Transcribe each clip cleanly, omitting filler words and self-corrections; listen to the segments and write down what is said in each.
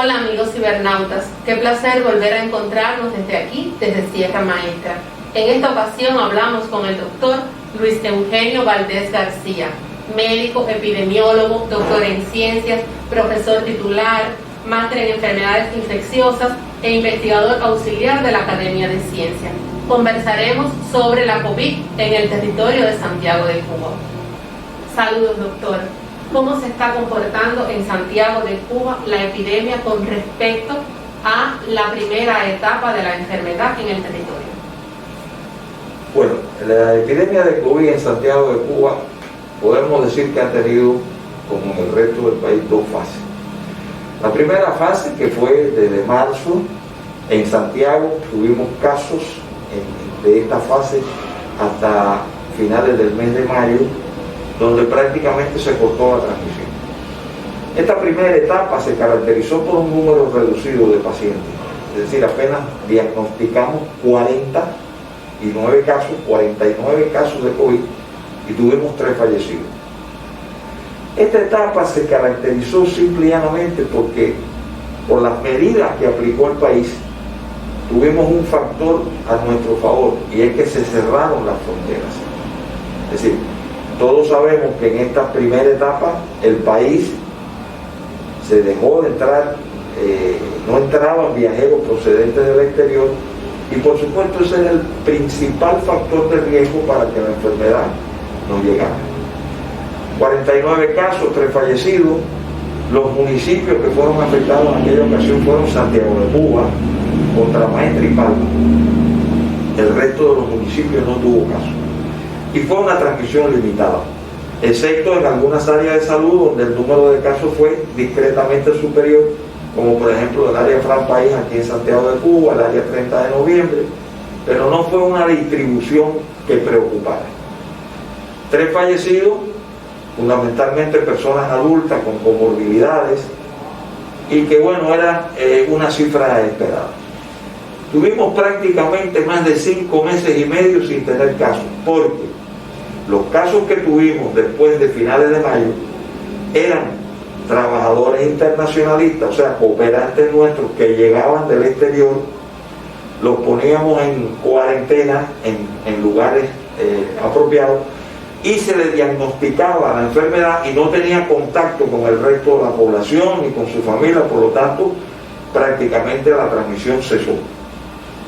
Hola amigos cibernautas, qué placer volver a encontrarnos desde aquí, desde Sierra Maestra. En esta ocasión hablamos con el doctor Luis Eugenio Valdés García, médico, epidemiólogo, doctor en ciencias, profesor titular, máster en enfermedades infecciosas e investigador auxiliar de la Academia de Ciencias. Conversaremos sobre la COVID en el territorio de Santiago de Cuba. Saludos, doctor. ¿Cómo se está comportando en Santiago de Cuba la epidemia con respecto a la primera etapa de la enfermedad en el territorio? Bueno, la epidemia de COVID en Santiago de Cuba podemos decir que ha tenido, como en el resto del país, dos fases. La primera fase, que fue desde marzo, en Santiago tuvimos casos de esta fase hasta finales del mes de mayo, donde prácticamente se cortó la transmisión. Esta primera etapa se caracterizó por un número reducido de pacientes, es decir, apenas diagnosticamos 49 casos de COVID y tuvimos 3 fallecidos. Esta etapa se caracterizó simple y llanamente porque, por las medidas que aplicó el país, tuvimos un factor a nuestro favor, y es que se cerraron las fronteras. Es decir, todos sabemos que en esta primera etapa el país se dejó de entrar, no entraban viajeros procedentes del exterior, y por supuesto ese era el principal factor de riesgo para que la enfermedad nos llegara. 49 casos, 3 fallecidos. Los municipios que fueron afectados en aquella ocasión fueron Santiago de Cuba, Contramaestre y Palma. El resto de los municipios no tuvo caso. Y fue una transmisión limitada, excepto en algunas áreas de salud donde el número de casos fue discretamente superior, como por ejemplo el área Fran País aquí en Santiago de Cuba, el área 30 de noviembre, pero no fue una distribución que preocupara. 3 fallecidos, fundamentalmente personas adultas con comorbilidades, y que bueno, era una cifra esperada. Tuvimos prácticamente más de 5 meses y medio sin tener casos, porque los casos que tuvimos después de finales de mayo eran trabajadores internacionalistas, o sea, cooperantes nuestros que llegaban del exterior. Los poníamos en cuarentena en lugares apropiados, y se le diagnosticaba la enfermedad y no tenía contacto con el resto de la población ni con su familia, por lo tanto prácticamente la transmisión cesó.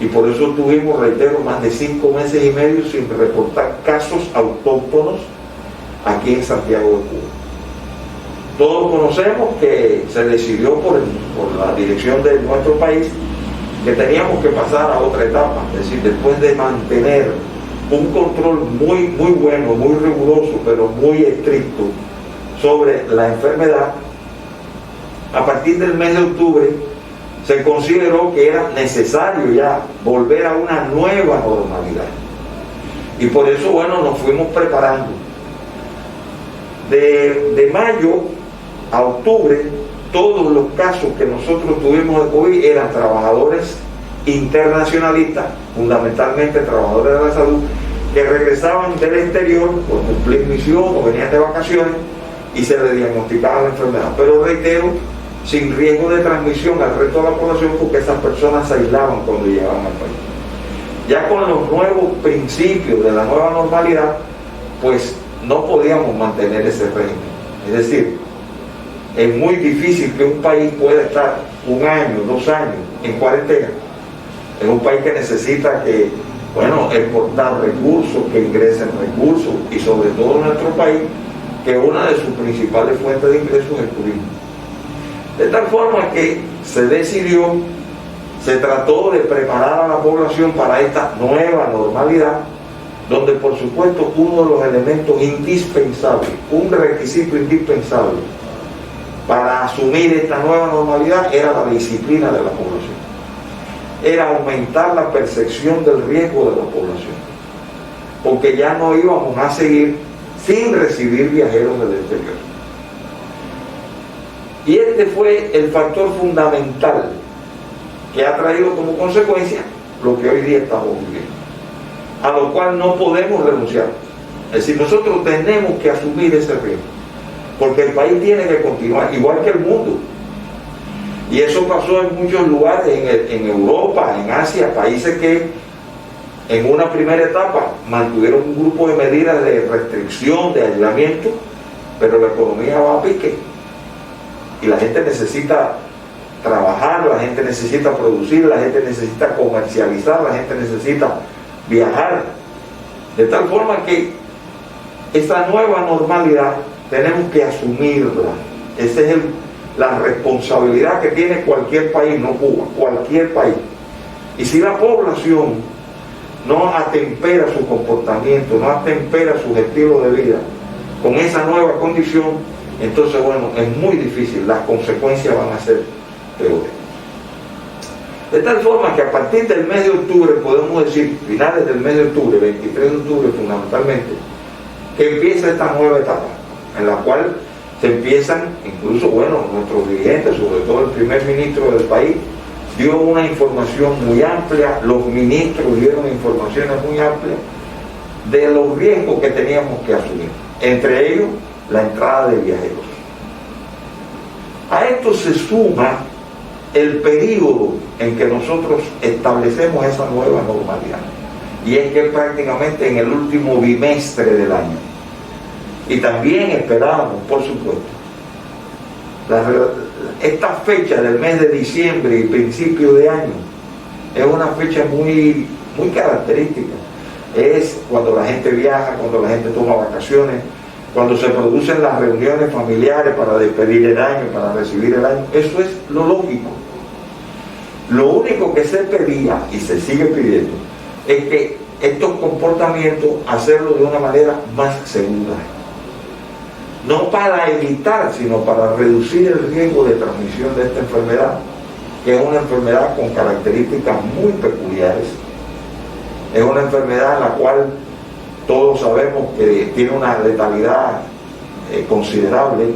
Y por eso tuvimos, reitero, más de 5 meses y medio sin reportar casos autóctonos aquí en Santiago de Cuba. Todos conocemos que se decidió por la dirección de nuestro país que teníamos que pasar a otra etapa, es decir, después de mantener un control muy bueno, muy riguroso, pero muy estricto sobre la enfermedad, a partir del mes de octubre se consideró que era necesario ya volver a una nueva normalidad. Y por eso, bueno, nos fuimos preparando. De mayo a octubre, todos los casos que nosotros tuvimos de COVID eran trabajadores internacionalistas, fundamentalmente trabajadores de la salud, que regresaban del exterior por cumplir misión o venían de vacaciones y se les diagnosticaba la enfermedad. Pero reitero, sin riesgo de transmisión al resto de la población, porque esas personas se aislaban cuando llegaban al país. Ya con los nuevos principios de la nueva normalidad, pues no podíamos mantener ese régimen. Es decir, es muy difícil que un país pueda estar 1 año, 2 años en cuarentena. Es un país que necesita que, bueno, exportar recursos, que ingresen recursos, y sobre todo en nuestro país, que una de sus principales fuentes de ingresos es el turismo. De tal forma que se decidió, se trató de preparar a la población para esta nueva normalidad, donde por supuesto uno de los elementos indispensables, un requisito indispensable para asumir esta nueva normalidad era la disciplina de la población. Era aumentar la percepción del riesgo de la población, porque ya no íbamos a seguir sin recibir viajeros del exterior. Y este fue el factor fundamental que ha traído como consecuencia lo que hoy día estamos viviendo, a lo cual no podemos renunciar. Es decir, nosotros tenemos que asumir ese riesgo, porque el país tiene que continuar, igual que el mundo. Y eso pasó en muchos lugares, en Europa, en Asia, países que en una primera etapa mantuvieron un grupo de medidas de restricción, de aislamiento, pero la economía va a pique. Y la gente necesita trabajar, la gente necesita producir, la gente necesita comercializar, la gente necesita viajar. De tal forma que esta nueva normalidad tenemos que asumirla. Esa es la responsabilidad que tiene cualquier país, no Cuba, cualquier país. Y si la población no atempera su comportamiento, no atempera sus estilos de vida con esa nueva condición, entonces bueno, es muy difícil, las consecuencias van a ser peores. De tal forma que a partir del mes de octubre, podemos decir, finales del mes de octubre, 23 de octubre fundamentalmente, que empieza esta nueva etapa, en la cual se empiezan, incluso, bueno, nuestros dirigentes, sobre todo el primer ministro del país, dio una información muy amplia, los ministros dieron informaciones muy amplias de los riesgos que teníamos que asumir, entre ellos la entrada de viajeros. A esto se suma el periodo en que nosotros establecemos esa nueva normalidad, y es que prácticamente en el último bimestre del año. Y también esperábamos, por supuesto, esta fecha del mes de diciembre y principio de año es una fecha muy, muy característica. Es cuando la gente viaja, cuando la gente toma vacaciones, cuando se producen las reuniones familiares para despedir el año, para recibir el año. Eso es lo lógico. Lo único que se pedía y se sigue pidiendo es que estos comportamientos hacerlo de una manera más segura. No para evitar, sino para reducir el riesgo de transmisión de esta enfermedad, que es una enfermedad con características muy peculiares. Es una enfermedad en la cual todos sabemos que tiene una letalidad considerable,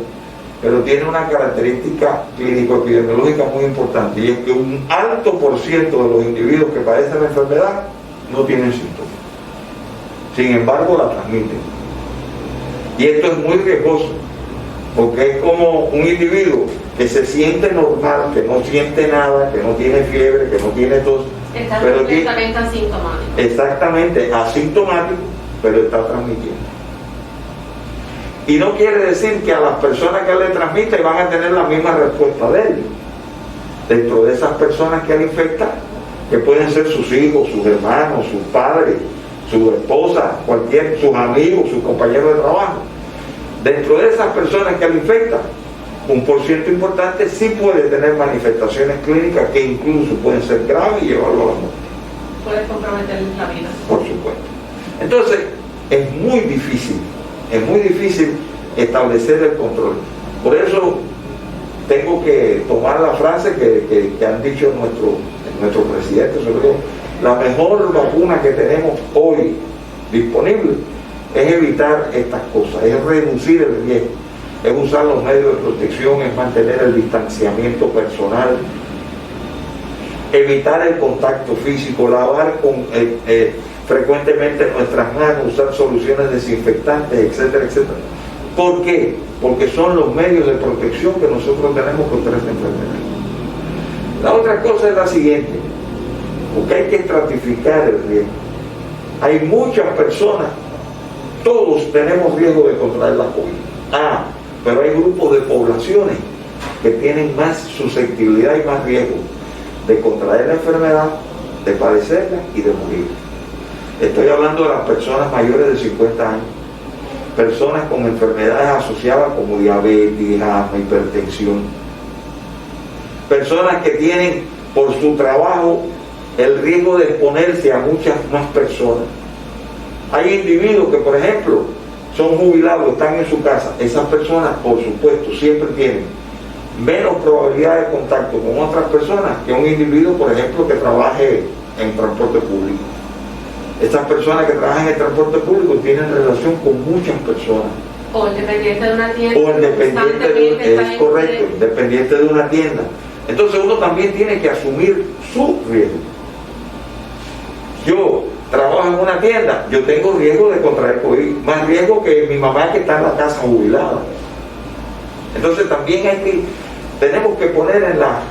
pero tiene una característica clínico-epidemiológica muy importante, y es que un alto por ciento de los individuos que padecen la enfermedad no tienen síntomas. Sin embargo, la transmiten. Y esto es muy riesgoso, porque es como un individuo que se siente normal, que no siente nada, que no tiene fiebre, que no tiene tos. Está completamente asintomático. Exactamente, asintomático, pero está transmitiendo. Y no quiere decir que a las personas que le transmiten van a tener la misma respuesta de él. Dentro de esas personas que le infectan, que pueden ser sus hijos, sus hermanos, sus padres, su esposa, sus amigos, sus compañeros de trabajo. Dentro de esas personas que le infectan, un porcentaje importante sí puede tener manifestaciones clínicas que incluso pueden ser graves y llevarlo a la muerte. Puede comprometer la vida. Por supuesto. Entonces, es muy difícil establecer el control. Por eso tengo que tomar la frase que han dicho nuestro presidente, sobre todo, la mejor vacuna que tenemos hoy disponible es evitar estas cosas, es reducir el riesgo, es usar los medios de protección, es mantener el distanciamiento personal, evitar el contacto físico, lavar frecuentemente nuestras manos, usar soluciones desinfectantes, etcétera, etcétera. ¿Por qué? Porque son los medios de protección que nosotros tenemos contra esta enfermedad. La otra cosa es la siguiente, porque hay que estratificar el riesgo. Hay muchas personas, todos tenemos riesgo de contraer la COVID. Pero hay grupos de poblaciones que tienen más susceptibilidad y más riesgo de contraer la enfermedad, de padecerla y de morir. Estoy hablando de las personas mayores de 50 años, personas con enfermedades asociadas como diabetes, asma, hipertensión, personas que tienen por su trabajo el riesgo de exponerse a muchas más personas. Hay individuos que, por ejemplo, son jubilados, están en su casa. Esas personas, por supuesto, siempre tienen menos probabilidad de contacto con otras personas que un individuo, por ejemplo, que trabaje en transporte público. Estas personas que trabajan en el transporte público tienen relación con muchas personas. O el dependiente de una tienda. O el dependiente dependiente de una tienda. Entonces uno también tiene que asumir su riesgo. Yo trabajo en una tienda, yo tengo riesgo de contraer COVID, más riesgo que mi mamá que está en la casa jubilada. Entonces también hay que tenemos que poner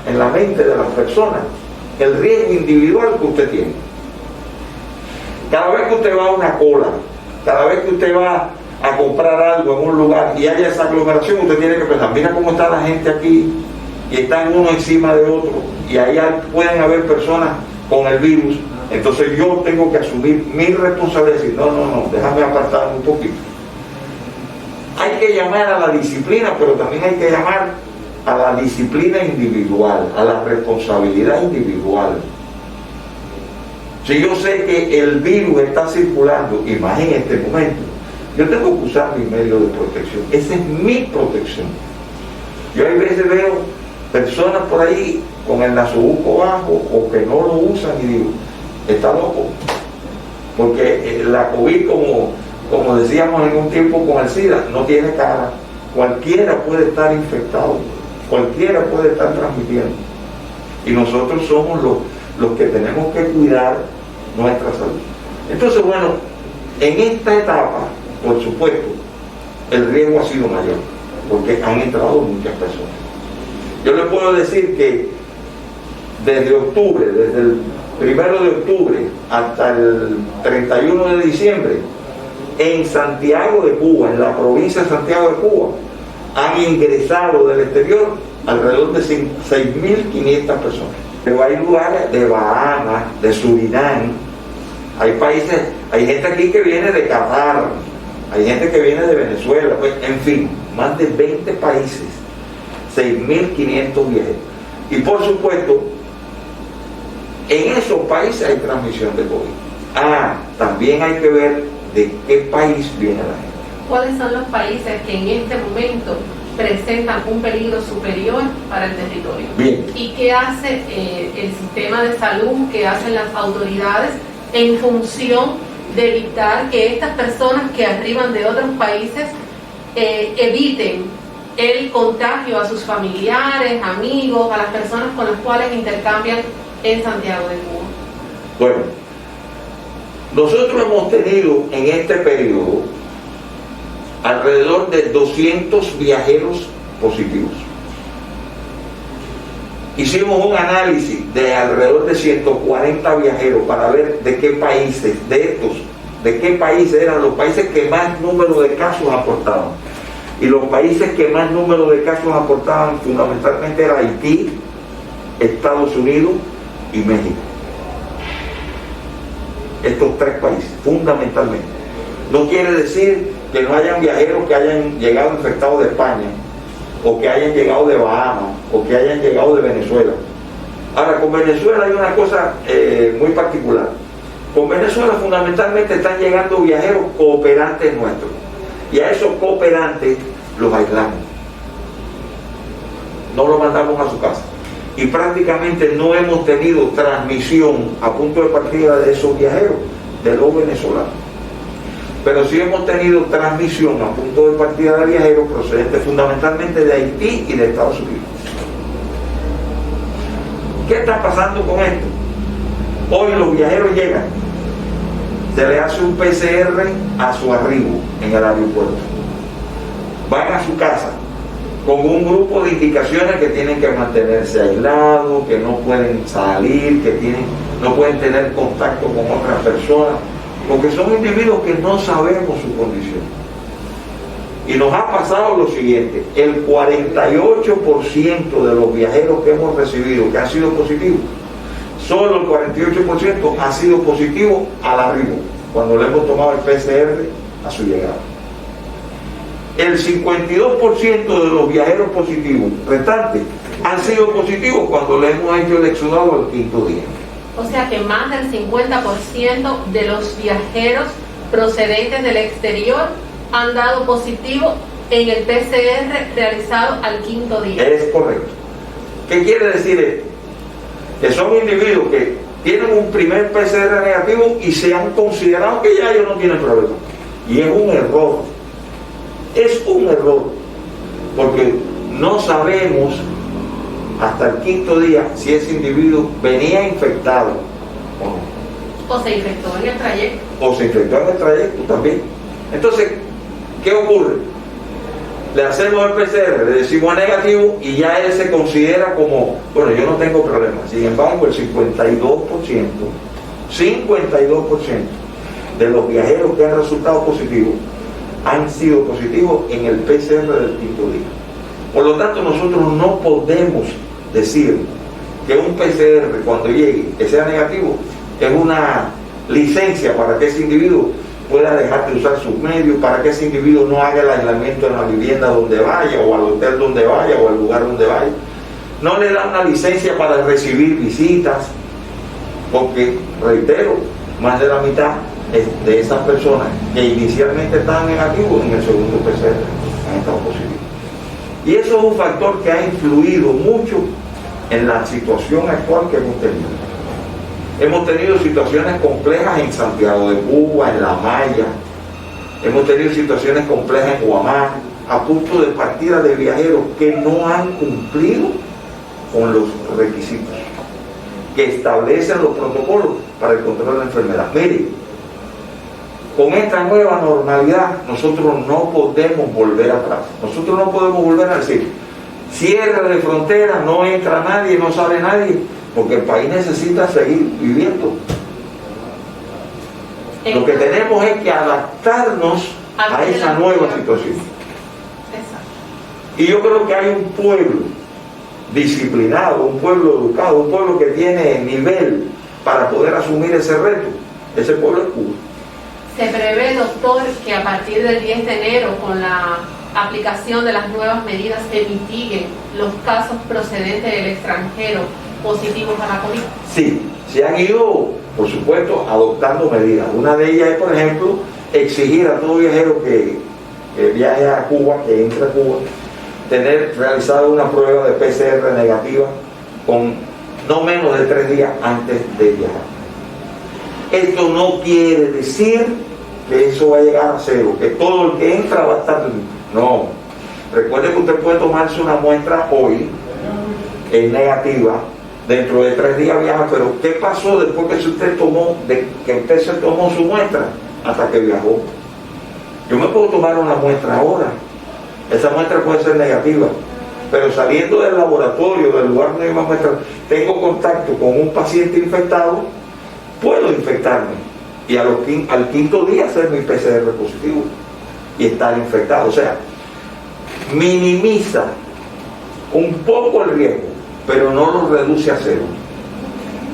en la mente de las personas el riesgo individual que usted tiene. Cada vez que usted va a una cola, cada vez que usted va a comprar algo en un lugar y haya esa aglomeración, usted tiene que pensar, mira cómo está la gente aquí, y están uno encima de otro, y ahí pueden haber personas con el virus. Entonces yo tengo que asumir mi responsabilidad y decir, no, déjame apartarme un poquito. Hay que llamar a la disciplina, pero también hay que llamar a la disciplina individual, a la responsabilidad individual. Si yo sé que el virus está circulando, y más en este momento, yo tengo que usar mi medio de protección. Esa es mi protección. Yo a veces veo personas por ahí con el nasobuco bajo o que no lo usan y digo, está loco. Porque la COVID, como decíamos en un tiempo con el SIDA, no tiene cara. Cualquiera puede estar infectado, cualquiera puede estar transmitiendo. Y nosotros somos los que tenemos que cuidar nuestra salud. Entonces, bueno, en esta etapa, por supuesto, el riesgo ha sido mayor, porque han entrado muchas personas. Yo le puedo decir que desde octubre, desde el 1 de octubre hasta el 31 de diciembre, en Santiago de Cuba, en la provincia de Santiago de Cuba, han ingresado del exterior alrededor de 6.500 personas. Pero hay lugares de Bahamas, de Surinam, hay países, hay gente aquí que viene de Qatar, hay gente que viene de Venezuela, pues, en fin, más de 20 países, 6.500 viajeros. Y por supuesto, en esos países hay transmisión de COVID. También hay que ver de qué país viene la gente. ¿Cuáles son los países que en este momento presentan un peligro superior para el territorio? Bien. ¿Y qué hace el sistema de salud, qué hacen las autoridades en función de evitar que estas personas que arriban de otros países eviten el contagio a sus familiares, amigos, a las personas con las cuales intercambian en Santiago de Cuba? Bueno, nosotros hemos tenido en este periodo alrededor de 200 viajeros positivos. Hicimos un análisis de alrededor de 140 viajeros para ver de qué países, de qué países eran los países que más número de casos aportaban. Y los países que más número de casos aportaban fundamentalmente eran Haití, Estados Unidos y México. Estos tres países, fundamentalmente. No quiere decir que no hayan viajeros que hayan llegado infectados de España, o que hayan llegado de Bahamas, o que hayan llegado de Venezuela. Ahora, con Venezuela hay una cosa muy particular. Con Venezuela fundamentalmente están llegando viajeros cooperantes nuestros, y a esos cooperantes los aislamos, no los mandamos a su casa, y prácticamente no hemos tenido transmisión a punto de partida de esos viajeros, de los venezolanos. Pero sí hemos tenido transmisión a punto de partida de viajeros procedentes fundamentalmente de Haití y de Estados Unidos. ¿Qué está pasando con esto? Hoy los viajeros llegan, se le hace un PCR a su arribo en el aeropuerto, van a su casa con un grupo de indicaciones que tienen que mantenerse aislados, que no pueden salir, no pueden tener contacto con otras personas, porque son individuos que no sabemos su condición. Y nos ha pasado lo siguiente: el 48% de los viajeros que hemos recibido que han sido positivos, solo el 48% ha sido positivo al arribo, cuando le hemos tomado el PCR a su llegada. El 52% de los viajeros positivos restantes han sido positivos cuando le hemos hecho el exudado al quinto día. O sea que más del 50% de los viajeros procedentes del exterior han dado positivo en el PCR realizado al quinto día. Es correcto. ¿Qué quiere decir esto? Que son individuos que tienen un primer PCR negativo y se han considerado que ya ellos no tienen problema. Y es un error. Es un error. Porque no sabemos hasta el quinto día si ese individuo venía infectado o no. O se infectó en el trayecto. O se infectó en el trayecto también. Entonces, ¿qué ocurre? le hacemos el PCR, le decimos negativo y ya él se considera como, bueno, yo no tengo problema. Sin embargo, el 52% de los viajeros que han resultado positivos han sido positivos en el PCR del quinto día. Por lo tanto, nosotros no podemos decir que un PCR cuando llegue, que sea negativo, es una licencia para que ese individuo pueda dejar de usar sus medios, para que ese individuo no haga el aislamiento en la vivienda donde vaya, o al hotel donde vaya, o al lugar donde vaya. No le da una licencia para recibir visitas, porque, reitero, más de la mitad de esas personas que inicialmente estaban negativos en el segundo PCR han estado positivos. Y eso es un factor que ha influido mucho en la situación actual que hemos tenido. Hemos tenido situaciones complejas en Santiago de Cuba, en La Maya, hemos tenido situaciones complejas en Guamá, a punto de partida de viajeros que no han cumplido con los requisitos que establecen los protocolos para el control de la enfermedad. Mire, con esta nueva normalidad nosotros no podemos volver atrás. Nosotros no podemos volver a decir, cierre de frontera, no entra nadie, no sale nadie, porque el país necesita seguir viviendo. Lo que tenemos es que adaptarnos a esa nueva situación. Y yo creo que hay un pueblo disciplinado, un pueblo educado, un pueblo que tiene nivel para poder asumir ese reto. Ese pueblo es Cuba. Se prevé, doctor, que a partir del 10 de enero, con la aplicación de las nuevas medidas, se mitiguen los casos procedentes del extranjero positivos a la COVID. Sí, se han ido, por supuesto, adoptando medidas. Una de ellas es, por ejemplo, exigir a todo viajero que viaje a Cuba, que entre a Cuba, tener realizado una prueba de PCR negativa con no menos de 3 días antes de viajar. Esto no quiere decir que eso va a llegar a cero, que todo el que entra va a estar limpio. No. Recuerde que usted puede tomarse una muestra hoy, es negativa, dentro de 3 días viaja, pero ¿qué pasó después que usted se tomó su muestra hasta que viajó? Yo me puedo tomar una muestra ahora, esa muestra puede ser negativa, pero saliendo del laboratorio, del lugar donde me muestra, tengo contacto con un paciente infectado, puedo infectarme y al 5.º día hacer mi PCR positivo y estar infectado. O sea, minimiza un poco el riesgo, pero no lo reduce a cero.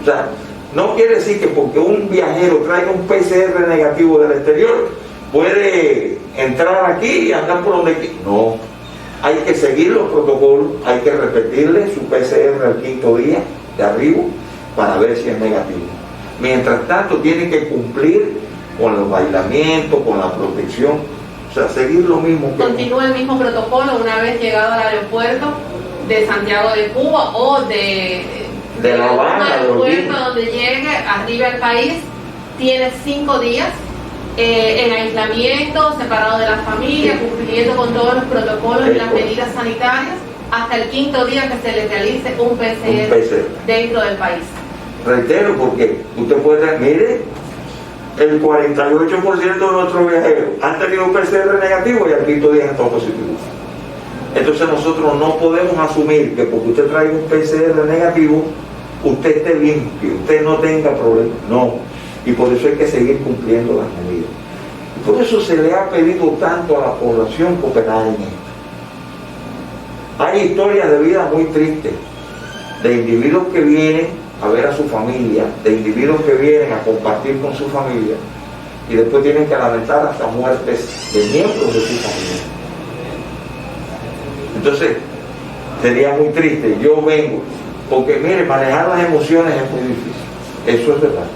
O sea, no quiere decir que porque un viajero traiga un PCR negativo del exterior puede entrar aquí y andar por donde quiera. No, hay que seguir los protocolos, hay que repetirle su PCR al 5.º día de arribo para ver si es negativo. Mientras tanto tiene que cumplir con los aislamientos, con la protección, o sea, seguir lo mismo. Continúa el mismo protocolo una vez llegado al aeropuerto de Santiago de Cuba o de La Habana, aeropuerto donde llegue, arriba al país, tiene 5 días en aislamiento, separado de la familia, cumpliendo con todos los protocolos y las medidas sanitarias, hasta el 5.º día que se le realice un PCR dentro del país. Reitero, porque usted puede tener, mire, el 48% de nuestros viajeros han tenido un PCR negativo y al 5.º día han estado positivos. Entonces nosotros no podemos asumir que porque usted traiga un PCR negativo, usted esté limpio, usted no tenga problemas. No. Y por eso hay que seguir cumpliendo las medidas. Y por eso se le ha pedido tanto a la población cooperar en esto. Hay historias de vida muy tristes, de individuos que vienen a ver a su familia, de individuos que vienen a compartir con su familia y después tienen que lamentar hasta muertes de miembros de su familia. Entonces, sería muy triste. Yo vengo, porque mire, manejar las emociones es muy difícil, eso es verdad,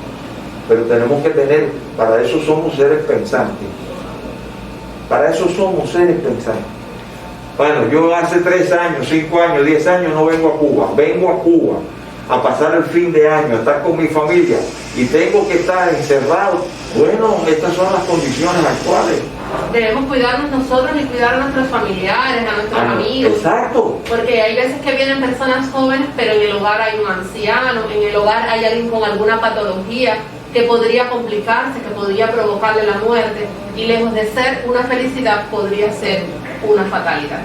pero tenemos que tener, para eso somos seres pensantes, para eso somos seres pensantes. Bueno, yo hace 3 años, 5 años, 10 años no vengo a Cuba, vengo a Cuba a pasar el fin de año, a estar con mi familia y tengo que estar encerrado. Bueno, estas son las condiciones actuales. Debemos cuidarnos nosotros y cuidar a nuestros familiares, a nuestros amigos. Exacto. Porque hay veces que vienen personas jóvenes, pero en el hogar hay un anciano, en el hogar hay alguien con alguna patología que podría complicarse, que podría provocarle la muerte, y lejos de ser una felicidad, podría ser una fatalidad.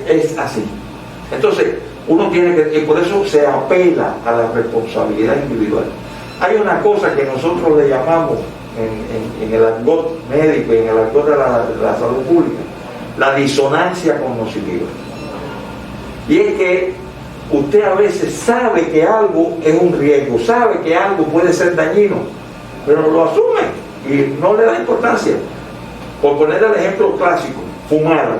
Es así. Entonces, uno tiene que, y por eso se apela a la responsabilidad individual. Hay una cosa que nosotros le llamamos en el argot médico y en el argot de la salud pública, la disonancia cognitiva. Y es que usted a veces sabe que algo es un riesgo, sabe que algo puede ser dañino, pero lo asume y no le da importancia. Por poner el ejemplo clásico, fumar.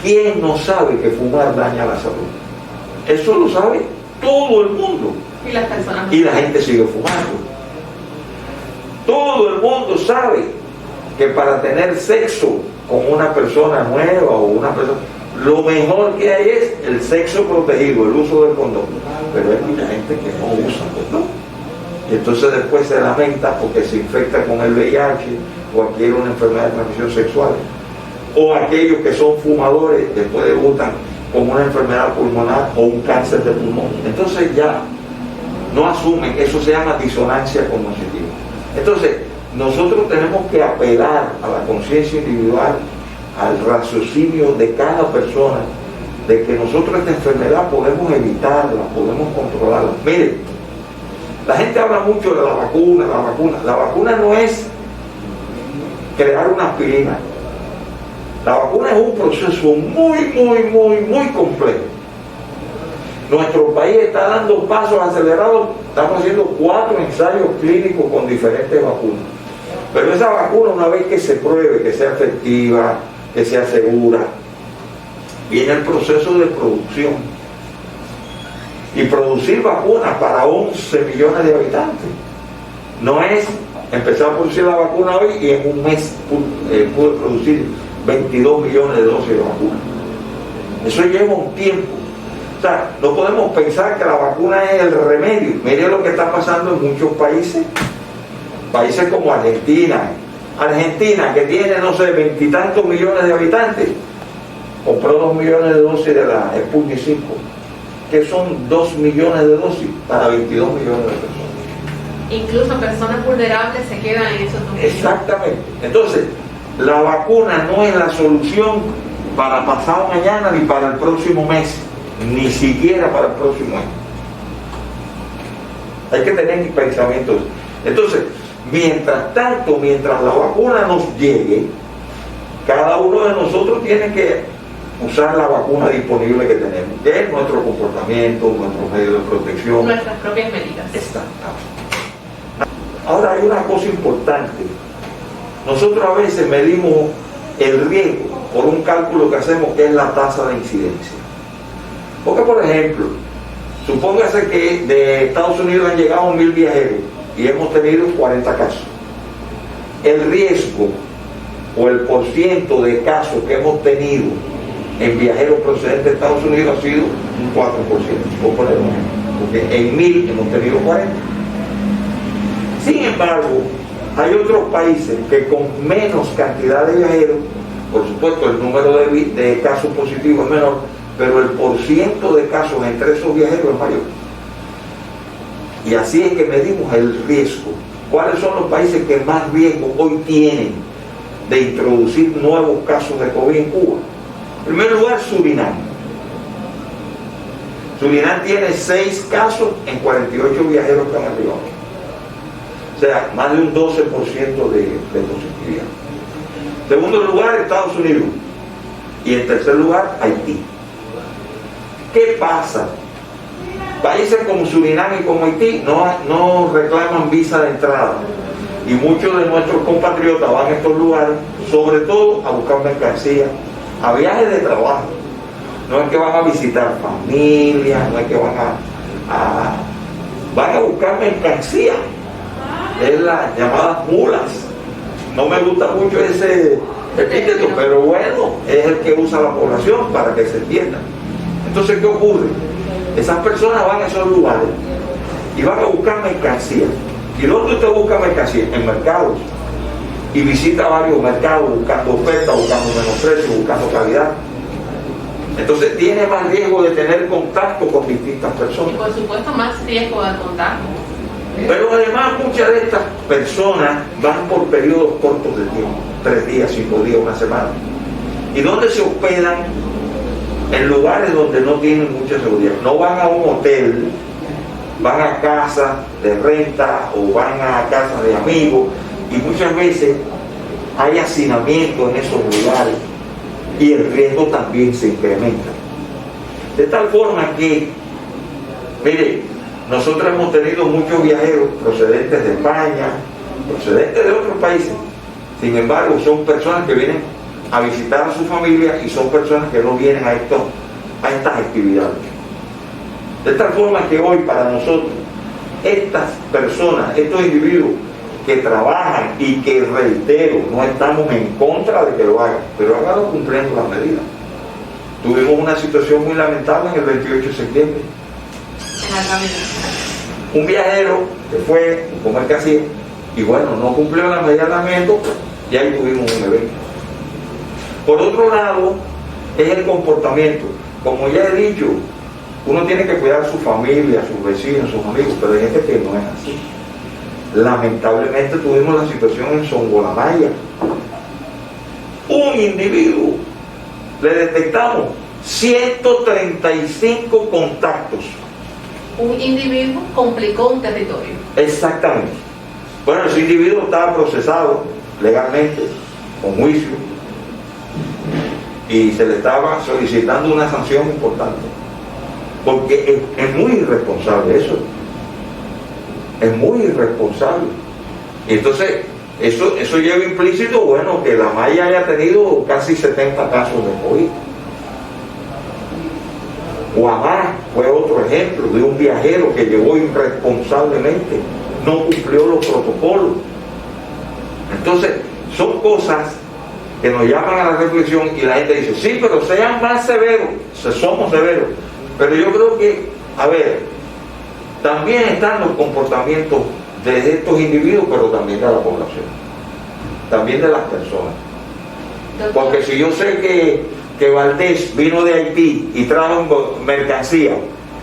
¿Quién no sabe que fumar daña la salud? Eso lo sabe todo el mundo. Y las personas. Y la gente sigue fumando. Todo el mundo sabe que para tener sexo con una persona nueva o una persona, lo mejor que hay es el sexo protegido, el uso del condón. Pero hay mucha gente que no usa condón. Y entonces después se lamenta porque se infecta con el VIH o adquiere una enfermedad de transmisión sexual. O aquellos que son fumadores después debutan con una enfermedad pulmonar o un cáncer de pulmón. Entonces ya no asumen, eso se llama disonancia cognitiva. Entonces, nosotros tenemos que apelar a la conciencia individual, al raciocinio de cada persona, de que nosotros esta enfermedad podemos evitarla, podemos controlarla. Miren, la gente habla mucho de la vacuna, la vacuna. La vacuna no es crear una aspirina. La vacuna es un proceso muy complejo. Nuestro país está dando pasos acelerados, estamos haciendo 4 ensayos clínicos con diferentes vacunas. Pero esa vacuna, una vez que se pruebe, que sea efectiva, que sea segura, viene el proceso de producción. Y producir vacunas para 11 millones de habitantes. No es empezar a producir la vacuna hoy y en un mes pude producir 22 millones de dosis de vacuna. Eso lleva un tiempo. O sea, no podemos pensar que la vacuna es el remedio. Mire lo que está pasando en muchos países. Países como Argentina. Argentina, que tiene, no sé, 20 y tantos millones de habitantes, compró 2 millones de dosis de la Sputnik 5, que son 2 millones de dosis para 22 millones de personas. Incluso personas vulnerables se quedan en esos 2 millones. Exactamente. Entonces, la vacuna no es la solución para pasado mañana ni para el próximo mes, ni siquiera para el próximo año. Hay que tener pensamientos. Entonces, mientras tanto, mientras la vacuna nos llegue, cada uno de nosotros tiene que usar la vacuna disponible que tenemos, que es nuestro comportamiento, nuestros medios de protección. Nuestras propias medidas. Exactamente. Ahora hay una cosa importante. Nosotros a veces medimos el riesgo por un cálculo que hacemos, que es la tasa de incidencia. Porque, por ejemplo, supóngase que de Estados Unidos han llegado 1000 viajeros y hemos tenido 40 casos. El riesgo o el porciento de casos que hemos tenido en viajeros procedentes de Estados Unidos ha sido un 4%, por poner un ejemplo, porque en 1000 hemos tenido 40. Sin embargo, hay otros países que con menos cantidad de viajeros, por supuesto el número de casos positivos es menor, pero el porciento de casos entre esos viajeros es mayor. Y así es que medimos el riesgo. ¿Cuáles son los países que más riesgo hoy tienen de introducir nuevos casos de COVID en Cuba? En primer lugar, Surinam. Surinam tiene 6 casos en 48 viajeros que han arribado. O sea, más de un 12% de positividad. En segundo lugar, Estados Unidos. Y en tercer lugar, Haití. ¿Qué pasa? Países como Surinam y como Haití no reclaman visa de entrada. Y muchos de nuestros compatriotas van a estos lugares, sobre todo a buscar mercancía, a viajes de trabajo. No es que van a visitar familia, no es que van a buscar mercancía. Es las llamadas mulas. No me gusta mucho ese epíteto, pero bueno, es el que usa la población para que se entienda. Entonces, ¿qué ocurre? Esas personas van a esos lugares y van a buscar mercancía. ¿Y dónde usted busca mercancía? En mercados. Y visita varios mercados buscando ofertas, buscando menos precios, buscando calidad. Entonces tiene más riesgo de tener contacto con distintas personas. Y por supuesto más riesgo de contacto. Pero además muchas de estas personas van por periodos cortos de tiempo, 3 días, 5 días, una semana. ¿Y dónde se hospedan? En lugares donde no tienen mucha seguridad. No van a un hotel, van a casas de renta o van a casas de amigos, y muchas veces hay hacinamiento en esos lugares y el riesgo también se incrementa. De tal forma que, mire, nosotros hemos tenido muchos viajeros procedentes de España, procedentes de otros países. Sin embargo, son personas que vienen a visitar a su familia y son personas que no vienen a estas actividades. De tal forma que hoy para nosotros, estas personas, estos individuos que trabajan y que, reitero, no estamos en contra de que lo hagan, pero háganlo cumpliendo las medidas. Tuvimos una situación muy lamentable en el 28 de septiembre. Un viajero que fue como el que hacía, y bueno, no cumplió las medidas de aislamiento, y ahí tuvimos un evento. Por otro lado, es el comportamiento. Como ya he dicho, uno tiene que cuidar a su familia, a sus vecinos, a sus amigos, pero hay gente que no es así. Lamentablemente tuvimos la situación en Songolamaya. Un individuo, le detectamos 135 contactos. Un individuo complicó un territorio. Exactamente. Bueno, ese individuo estaba procesado legalmente, con juicio, y se le estaba solicitando una sanción importante, porque es muy irresponsable eso. Es muy irresponsable. Y entonces, eso lleva implícito, bueno, que la Maya haya tenido casi 70 casos de COVID. Guamá fue otro ejemplo de un viajero que llegó irresponsablemente, no cumplió los protocolos. Entonces, son cosas que nos llaman a la reflexión, y la gente dice, sí, pero sean más severos. Somos severos, pero yo creo que, a ver, también están los comportamientos de estos individuos, pero también de la población, también de las personas. Porque si yo sé que Valdés vino de Haití y trajo mercancía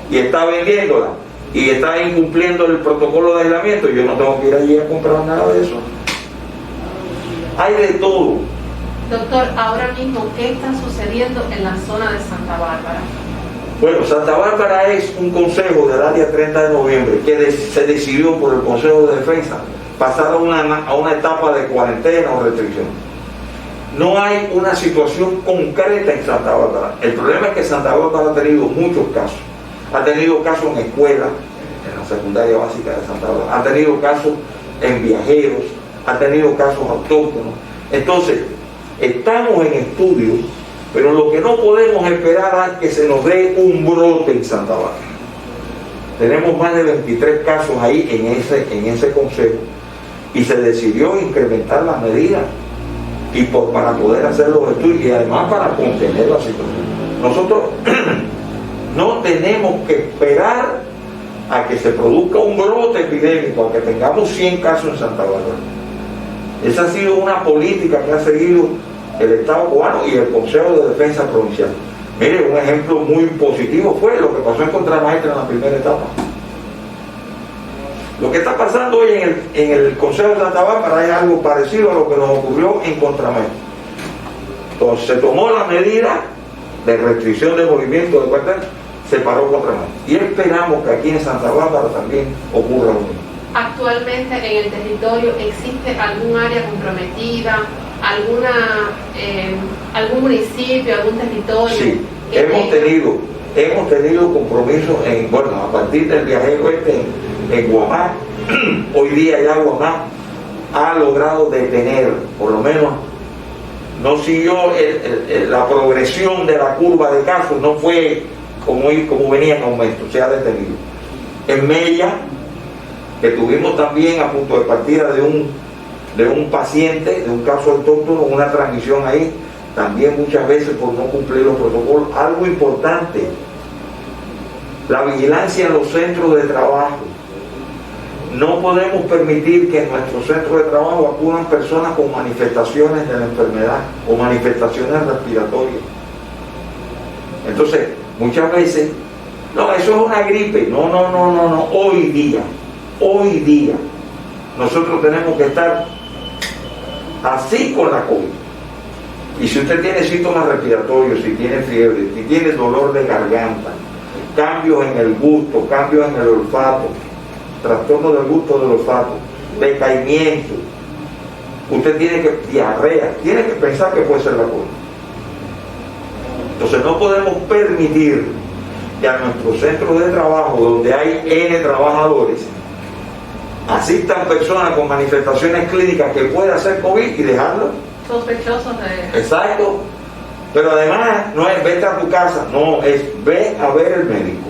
y está vendiéndola y está incumpliendo el protocolo de aislamiento, yo no tengo que ir allí a comprar nada de eso. Hay de todo. Doctor, ahora mismo, ¿qué está sucediendo en la zona de Santa Bárbara? Bueno, Santa Bárbara es un consejo del área 30 de noviembre que se decidió por el Consejo de Defensa pasar a una etapa de cuarentena o restricción. No hay una situación concreta en Santa Bárbara. El problema es que Santa Bárbara ha tenido muchos casos. Ha tenido casos en escuelas, en la secundaria básica de Santa Bárbara. Ha tenido casos en viajeros. Ha tenido casos autóctonos. Entonces, estamos en estudio, pero lo que no podemos esperar es que se nos dé un brote en Santa Bárbara. Tenemos más de 23 casos ahí en ese consejo, y se decidió incrementar las medidas para poder hacer los estudios y además para contener la situación. Nosotros no tenemos que esperar a que se produzca un brote epidémico, a que tengamos 100 casos en Santa Bárbara. Esa ha sido una política que ha seguido el Estado cubano y el Consejo de Defensa Provincial. Mire, un ejemplo muy positivo fue lo que pasó en Contramaestre en la primera etapa. Lo que está pasando hoy en el Consejo de Santa Bárbara es algo parecido a lo que nos ocurrió en Contramaestre. Entonces se tomó la medida de restricción de movimiento de cuartel, se paró Contramaestre. Y esperamos que aquí en Santa Bárbara también ocurra lo mismo. Actualmente en el territorio existe algún área comprometida, algún municipio, algún territorio. Sí, hemos tenido compromisos a partir del viajero en Guamá. Hoy día ya Guamá ha logrado detener, por lo menos no siguió la progresión de la curva de casos, no fue como venía en aumento, se ha detenido. En Mella, que tuvimos también a punto de partida de un paciente, de un caso autóctono, una transmisión ahí, también muchas veces por no cumplir los protocolos. Algo importante, la vigilancia en los centros de trabajo. No podemos permitir que en nuestros centros de trabajo acudan personas con manifestaciones de la enfermedad o manifestaciones respiratorias. Entonces, muchas veces, no, eso es una gripe. No, hoy día, nosotros tenemos que estar así con la COVID. Y si usted tiene síntomas respiratorios, si tiene fiebre, si tiene dolor de garganta, cambios en el gusto, cambios en el olfato, trastorno del gusto del olfato, decaimiento, usted tiene que, diarrea, tiene que pensar que puede ser la cosa. Entonces no podemos permitir que a nuestros centros de trabajo, donde hay N trabajadores, asistan personas con manifestaciones clínicas que puedan hacer COVID y dejarlo sospechosos de... Exacto. Pero además no es vete a tu casa, no, es ve a ver el médico.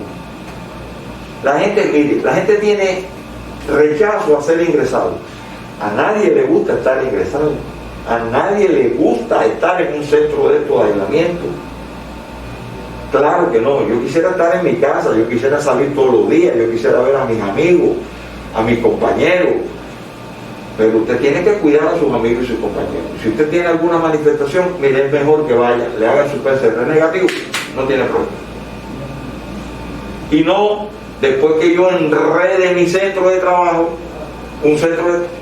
La gente, mire, la gente tiene rechazo a ser ingresado. A nadie le gusta estar ingresado. A nadie le gusta estar en un centro de estos de aislamiento. Claro que no, yo quisiera estar en mi casa, yo quisiera salir todos los días, yo quisiera ver a mis amigos, a mis compañeros. Pero usted tiene que cuidar a sus amigos y sus compañeros. Si usted tiene alguna manifestación, mire, es mejor que vaya, le hagan su PCR negativo, no tiene problema. Y no, después que yo enrede mi centro de trabajo,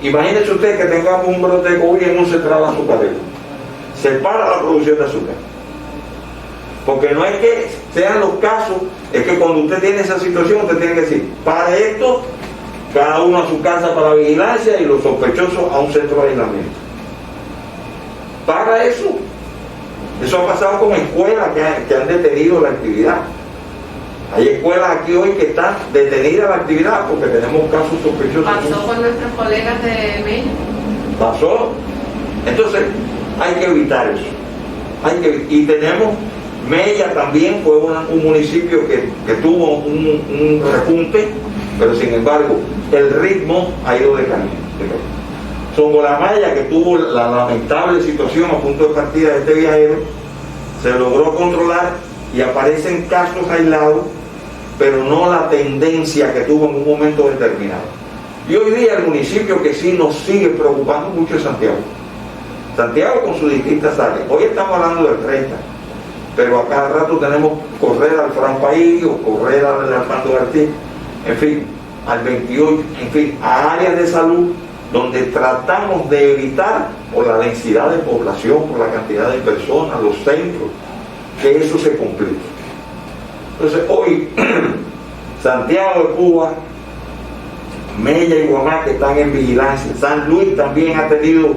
imagínese usted que tengamos un brote de COVID en un central azucarero. Se para la producción de azúcar. Porque no es que sean los casos, es que cuando usted tiene esa situación, usted tiene que decir, para esto, cada uno a su casa para vigilancia y los sospechosos a un centro de aislamiento. Para eso. Eso ha pasado con escuelas que han detenido la actividad. Hay escuelas aquí hoy que están detenidas la actividad porque tenemos casos sospechosos. Pasó con nuestros colegas de México. Pasó. Entonces, hay que evitar eso. Y tenemos, Mella también fue un municipio que tuvo un repunte, pero sin embargo, el ritmo ha ido decayendo. Songolamaya, que tuvo la lamentable situación a punto de partida de este viajero, se logró controlar y aparecen casos aislados, pero no la tendencia que tuvo en un momento determinado. Y hoy día el municipio que sí nos sigue preocupando mucho es Santiago. Santiago con sus distintas áreas. Hoy estamos hablando del 30, pero a cada rato tenemos correr al Fran País o correr al Armando García, en fin, al 28, en fin, a áreas de salud donde tratamos de evitar, por la densidad de población, por la cantidad de personas, los centros, que eso se complique. Entonces hoy, Santiago de Cuba, Mella y Guamá que están en vigilancia, San Luis también ha tenido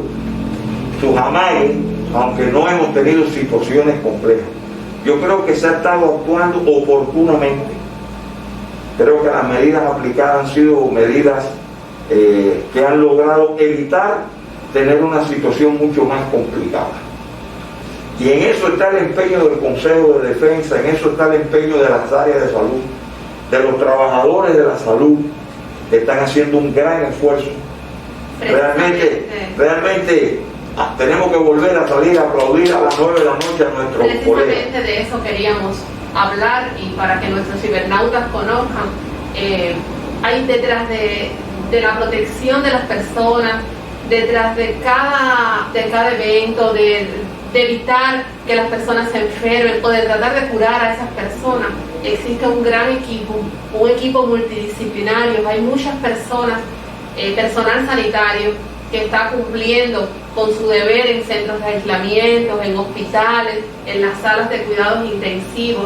sus amagues, aunque no hemos tenido situaciones complejas. Yo creo que se ha estado actuando oportunamente. Creo que las medidas aplicadas han sido medidas que han logrado evitar tener una situación mucho más complicada. Y en eso está el empeño del Consejo de Defensa, en eso está el empeño de las áreas de salud, de los trabajadores de la salud, que están haciendo un gran esfuerzo. Realmente tenemos que volver a salir a aplaudir a las 9 de la noche a nuestros colegas. Precisamente de eso queríamos hablar, y para que nuestros cibernautas conozcan, hay detrás de la protección de las personas, detrás de cada evento, de evitar que las personas se enfermen o de tratar de curar a esas personas, existe un gran equipo, un equipo multidisciplinario. Hay muchas personas, personal sanitario, que está cumpliendo con su deber en centros de aislamiento, en hospitales, en las salas de cuidados intensivos.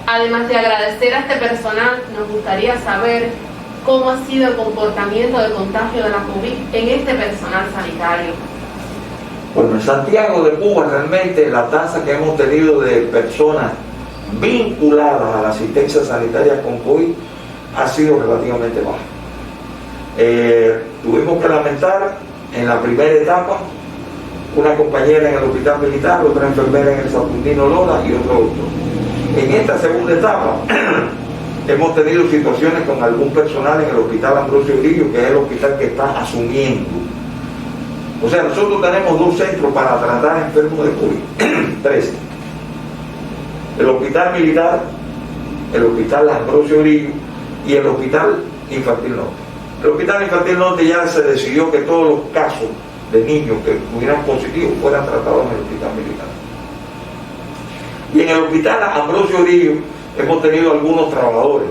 Además de agradecer a este personal, nos gustaría saber cómo ha sido el comportamiento de contagio de la COVID en este personal sanitario. Bueno, en Santiago de Cuba realmente la tasa que hemos tenido de personas vinculadas a la asistencia sanitaria con COVID ha sido relativamente baja. Tuvimos que lamentar en la primera etapa una compañera en el hospital militar, otra enfermera en el Saturnino Lora y otro doctor. En esta segunda etapa hemos tenido situaciones con algún personal en el hospital Ambrosio Grillo, que es el hospital que está asumiendo. O sea, nosotros tenemos 2 centros para tratar enfermos de COVID, 3. El hospital militar, el hospital Ambrosio Grillo y el hospital Infantil Norte. El hospital Infantil Norte ya se decidió que todos los casos de niños que tuvieran positivos fueran tratados en el hospital militar. Y en el hospital Ambrosio Grillo hemos tenido algunos trabajadores,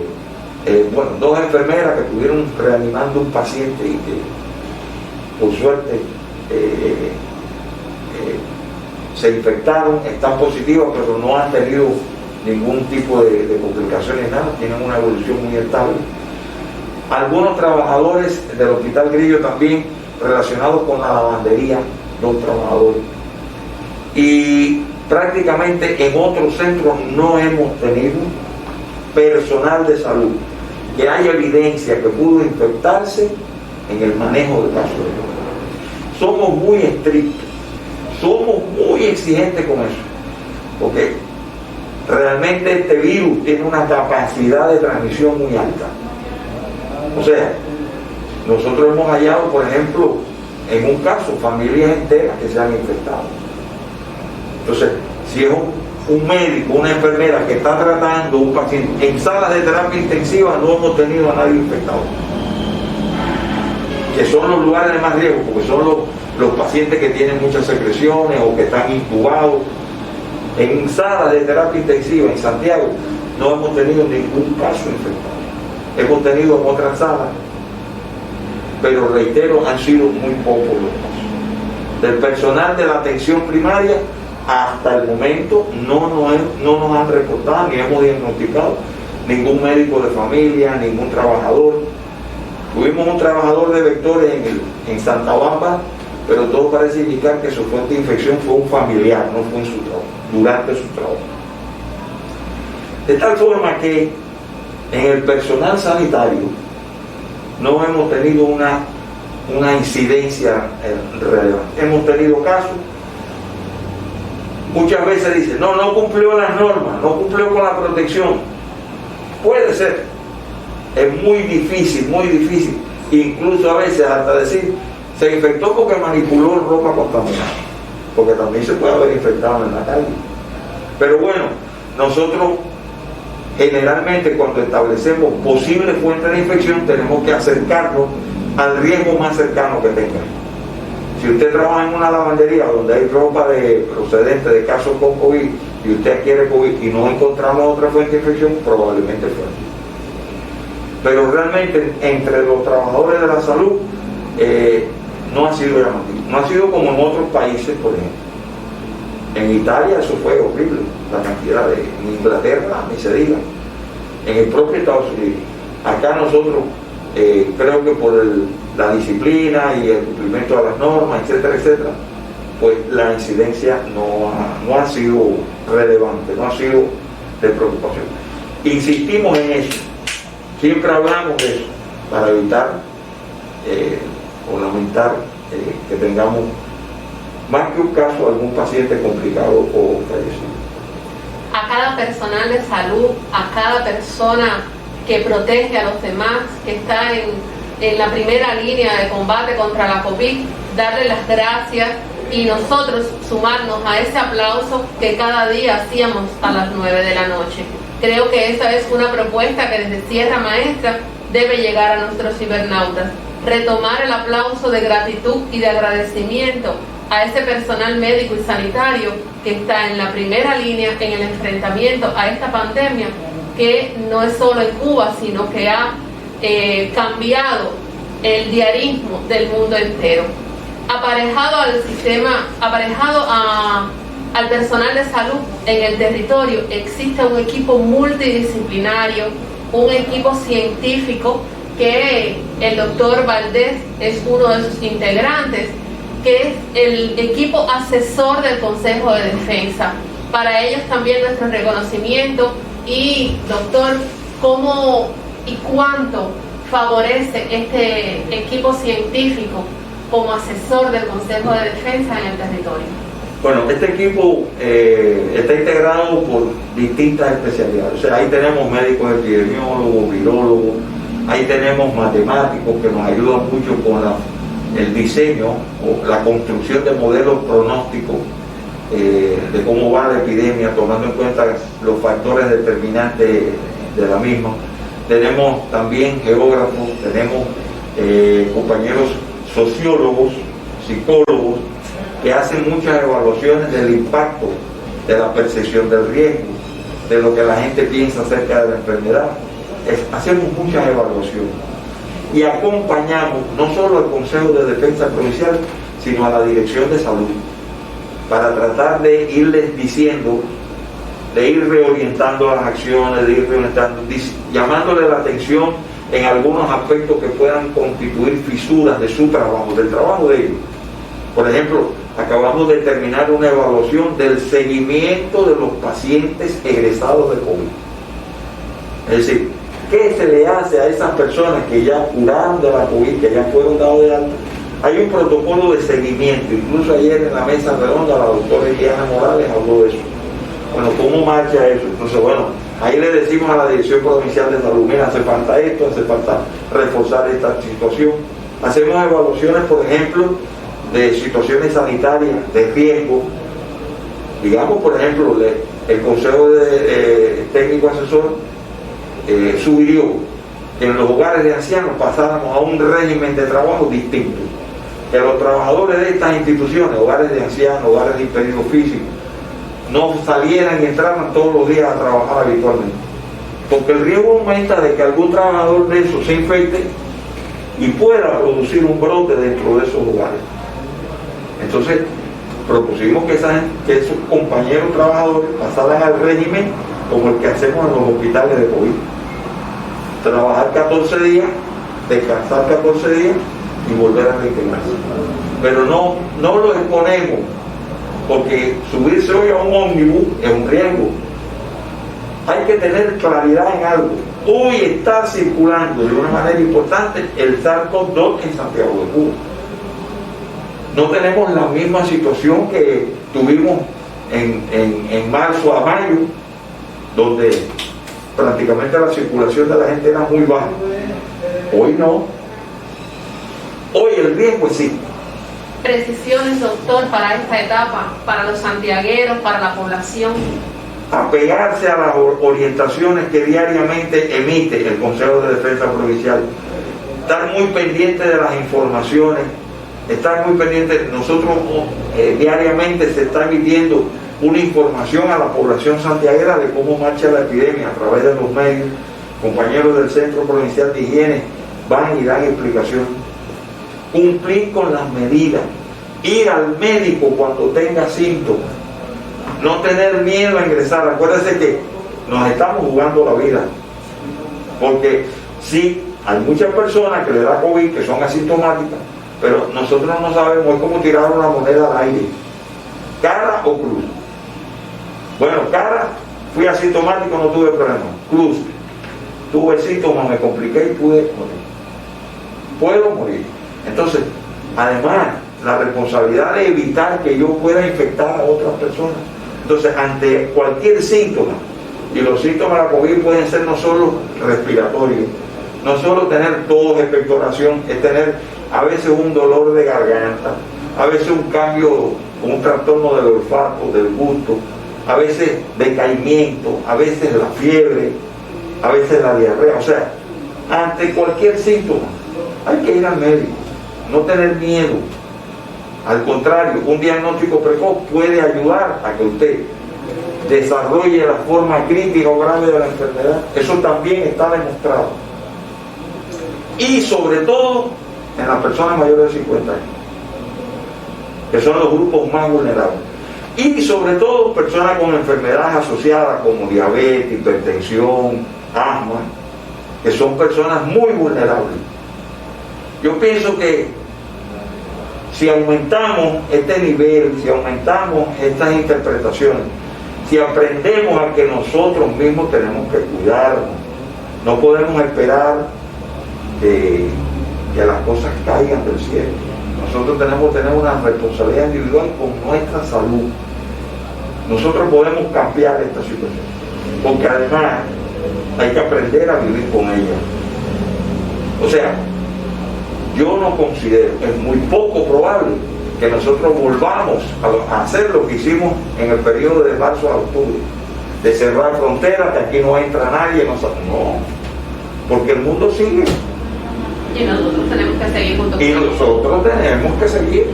2 enfermeras que estuvieron reanimando un paciente y que por suerte se infectaron, están positivas, pero no han tenido ningún tipo de complicaciones, nada, tienen una evolución muy estable. Algunos trabajadores del Hospital Grillo también relacionados con la lavandería, 2 trabajadores. Y prácticamente en otros centros no hemos tenido personal de salud que haya evidencia que pudo infectarse en el manejo de casos de COVID. Somos muy estrictos, somos muy exigentes con eso, porque realmente este virus tiene una capacidad de transmisión muy alta. O sea, nosotros hemos hallado, por ejemplo, en un caso, familias enteras que se han infectado. Entonces, si es un médico, una enfermera que está tratando un paciente en salas de terapia intensiva, no hemos tenido a nadie infectado, que son los lugares de más riesgo, porque son los pacientes que tienen muchas secreciones o que están intubados. En salas de terapia intensiva en Santiago no hemos tenido ningún caso infectado. Hemos tenido en otras salas, pero reitero, han sido muy pocos los casos. Del personal de la atención primaria, hasta el momento no nos han reportado ni hemos diagnosticado ningún médico de familia, ningún trabajador. Tuvimos un trabajador de vectores en Santa Bárbara, pero todo parece indicar que su fuente de infección fue un familiar, no fue en su trabajo, durante su trabajo. De tal forma que en el personal sanitario no hemos tenido una incidencia relevante. Hemos tenido casos, muchas veces dicen, no cumplió las normas, no cumplió con la protección. Puede ser, es muy difícil, incluso a veces hasta decir, se infectó porque manipuló ropa contaminada, porque también se puede haber infectado en la calle. Pero bueno, nosotros generalmente cuando establecemos posibles fuentes de infección tenemos que acercarnos al riesgo más cercano que tenga. Si usted trabaja en una lavandería donde hay ropa procedente de casos con COVID y usted adquiere COVID y no encontramos otra fuente de infección, probablemente fue. Pero realmente entre los trabajadores de la salud no ha sido llamativo. No ha sido como en otros países, por ejemplo. En Italia eso fue horrible, la cantidad en Inglaterra, ni se diga, en el propio Estados Unidos. Acá nosotros, creo que por la disciplina y el cumplimiento de las normas, etcétera, pues la incidencia no ha sido relevante, no ha sido de preocupación. Insistimos en eso, siempre hablamos de eso, para evitar o lamentar que tengamos más que un caso, algún paciente complicado o fallecido. A cada personal de salud, a cada persona que protege a los demás, que está en la primera línea de combate contra la COVID, darle las gracias y nosotros sumarnos a ese aplauso que cada día hacíamos a las 9 de la noche. Creo que esa es una propuesta que desde Sierra Maestra debe llegar a nuestros cibernautas. Retomar el aplauso de gratitud y de agradecimiento a ese personal médico y sanitario que está en la primera línea en el enfrentamiento a esta pandemia, que no es solo en Cuba, sino que ha cambiado el diarismo del mundo entero. Aparejado al sistema, al personal de salud en el territorio, existe un equipo multidisciplinario, un equipo científico que el doctor Valdés es uno de sus integrantes, que es el equipo asesor del Consejo de Defensa. Para ellos también nuestro reconocimiento. Y doctor, ¿cómo y cuánto favorece este equipo científico como asesor del Consejo de Defensa en el territorio? Bueno, este equipo está integrado por distintas especialidades. O sea, ahí tenemos médicos epidemiólogos, virólogos, ahí tenemos matemáticos que nos ayudan mucho con el diseño o la construcción de modelos pronósticos de cómo va la epidemia, tomando en cuenta los factores determinantes de la misma. Tenemos también geógrafos, tenemos compañeros sociólogos, psicólogos, que hacen muchas evaluaciones del impacto de la percepción del riesgo, de lo que la gente piensa acerca de la enfermedad. Hacemos muchas evaluaciones y acompañamos no solo al Consejo de Defensa Provincial, sino a la Dirección de Salud. para tratar de irles diciendo, de ir reorientando las acciones, de ir reorientando, llamándole la atención en algunos aspectos que puedan constituir fisuras de su trabajo, del trabajo de ellos. Por ejemplo, acabamos de terminar una evaluación del seguimiento de los pacientes egresados de COVID. Es decir, ¿qué se le hace a esas personas que ya curaron de la COVID, que ya fueron dados de alta? Hay un protocolo de seguimiento, incluso ayer en la mesa redonda la doctora Eliana Morales habló de eso. Bueno, ¿cómo marcha eso? Entonces, bueno, ahí le decimos a la Dirección Provincial de Salud, mira, hace falta esto, hace falta reforzar esta situación. Hacemos evaluaciones, por ejemplo, de situaciones sanitarias de riesgo. Digamos, por ejemplo, el Consejo Técnico Asesor sugirió que en los hogares de ancianos pasáramos a un régimen de trabajo distinto, que los trabajadores de estas instituciones, hogares de ancianos, hogares de impedidos físicos, no salieran y entraran todos los días a trabajar habitualmente, porque el riesgo aumenta de que algún trabajador de esos se infecte y pueda producir un brote dentro de esos hogares. Entonces propusimos que esos compañeros trabajadores pasaran al régimen como el que hacemos en los hospitales de COVID: trabajar 14 días, descansar 14 días y volver a reintegrarse. Pero no lo exponemos, porque subirse hoy a un ómnibus es un riesgo. Hay que tener claridad en algo. Hoy está circulando de una manera importante el SARS-CoV-2 en Santiago de Cuba. No tenemos la misma situación que tuvimos en marzo a mayo, donde prácticamente la circulación de la gente era muy baja. Hoy no. Hoy el riesgo existe. Precisiones, doctor, para esta etapa, para los santiagueros, para la población. Apegarse a las orientaciones que diariamente emite el Consejo de Defensa Provincial. Estar muy pendiente de las informaciones. Estar muy pendiente. Nosotros diariamente se está emitiendo una información a la población santiaguera de cómo marcha la epidemia a través de los medios. Compañeros del Centro Provincial de Higiene van y dan explicación. Cumplir con las medidas, ir al médico cuando tenga síntomas, no tener miedo a ingresar. Acuérdense que nos estamos jugando la vida, porque sí, hay muchas personas que le da COVID que son asintomáticas, pero nosotros no sabemos, es como tirar una moneda al aire, cara o cruz. Bueno, cara, fui asintomático, no tuve problema. Cruz, tuve síntomas, me compliqué y pude morir. Puedo morir. Entonces, además, la responsabilidad de evitar que yo pueda infectar a otras personas. Entonces, ante cualquier síntoma, y los síntomas de la COVID pueden ser no solo respiratorios, no solo tener tos, expectoración, es tener a veces un dolor de garganta, a veces un cambio, un trastorno del olfato, del gusto, a veces decaimiento, a veces la fiebre, a veces la diarrea. O sea, ante cualquier síntoma hay que ir al médico, no tener miedo. Al contrario, un diagnóstico precoz puede ayudar a que usted desarrolle la forma crítica o grave de la enfermedad. Eso también está demostrado. Y sobre todo en las personas mayores de 50 años, que son los grupos más vulnerables. Y sobre todo personas con enfermedades asociadas como diabetes, hipertensión, asma, que son personas muy vulnerables. Yo pienso que si aumentamos este nivel, si aumentamos estas interpretaciones, si aprendemos a que nosotros mismos tenemos que cuidarnos, no podemos esperar que las cosas caigan del cielo. Nosotros tenemos que tener una responsabilidad individual con nuestra salud. Nosotros podemos cambiar esta situación, porque además hay que aprender a vivir con ella. O sea, yo no considero, es muy poco probable que nosotros volvamos a hacer lo que hicimos en el periodo de marzo a octubre, de cerrar fronteras, que aquí no entra nadie, no, porque el mundo sigue. Y nosotros tenemos que seguir juntos. Y nosotros tenemos que seguir.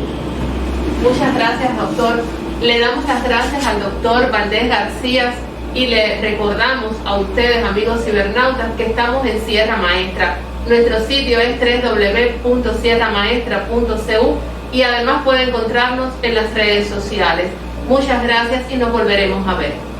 Muchas gracias, doctor. Le damos las gracias al doctor Valdés García y le recordamos a ustedes, amigos cibernautas, que estamos en Sierra Maestra. Nuestro sitio es www.sierramaestra.cu y además puede encontrarnos en las redes sociales. Muchas gracias y nos volveremos a ver.